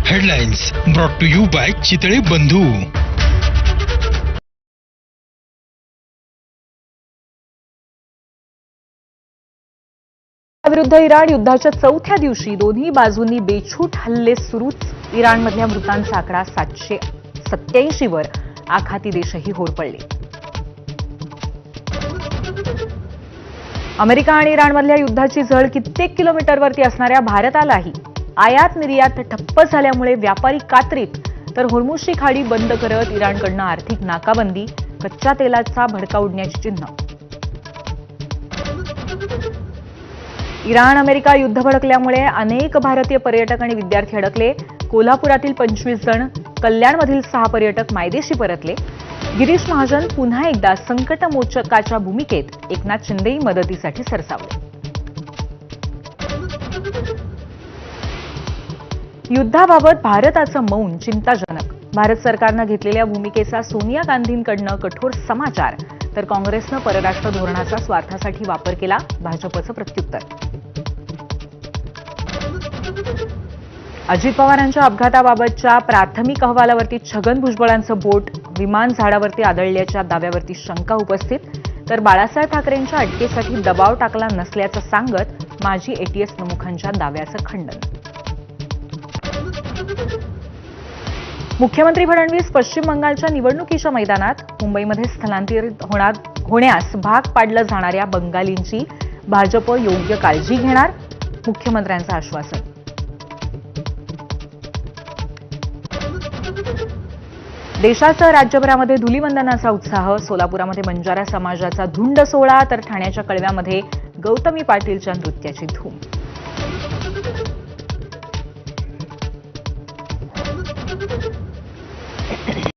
Headlines brought to you by Chitale Bandhu. विरुद्ध Iran युद्धाच्या चौथ्या दिवशी दोन्ही बाजूंनी बेछूट हल्ले सुरूच. इराणमधल्या मृतांचा आकडा 787 वर आखाती देशही होरपळले. अमेरिका आणि इराणमधल्या युद्धाची झळ कित्येक किलोमीटरवरती असणाऱ्या भारतालाही आयात निर्यात ठप्प झाल्यामुळे व्यापारी कात्रीत, तर होर्मुझची खाडी बंद करत इराणकडनं आर्थिक नाकाबंदी, कच्च्या तेलाचा भडका उडण्याची चिन्ह. इराण अमेरिका युद्ध भडकल्यामुळे अनेक भारतीय पर्यटक आणि विद्यार्थी अडकले. कोल्हापुरातील 25 जण, कल्याणमधील 6 पर्यटक मायदेशी परतले. गिरीश महाजन पुन्हा एकदा संकटमोचकाच्या भूमिकेत, एकनाथ शिंदेही मदतीसाठी सरसावले. युद्धाबाबत भारताचं मौन चिंताजनक. भारत सरकारनं घेतलेल्या भूमिकेचा सोनिया गांधींकडनं कठोर समाचार, तर काँग्रेसनं परराष्ट्र धोरणाचा स्वार्थासाठी वापर केला, भाजपचं प्रत्युत्तर. अजित पवारांच्या अपघाताबाबतच्या प्राथमिक अहवालावरती छगन भुजबळांचं बोट, विमान झाडावरती आदळल्याच्या दाव्यावरती शंका उपस्थित, तर बाळासाहेब ठाकरेंच्या अटकेसाठी दबाव टाकला नसल्याचं सांगत माजी एटीएस प्रमुखांच्या दाव्याचं खंडन. मुख्यमंत्री फडणवीस पश्चिम बंगालच्या निवडणुकीच्या मैदानात. मुंबईमध्ये स्थलांतरित होण्यास भाग पाडलं जाणाऱ्या बंगालींची भाजप योग्य काळजी घेणार, मुख्यमंत्र्यांचं आश्वासन. देशासह राज्यभरामध्ये धुलीवंदनाचा उत्साह. सोलापुरामध्ये बंजारा समाजाचा धुंड सोहळा, तर ठाण्याच्या कळव्यामध्ये गौतमी पाटीलच्या नृत्याची धूम.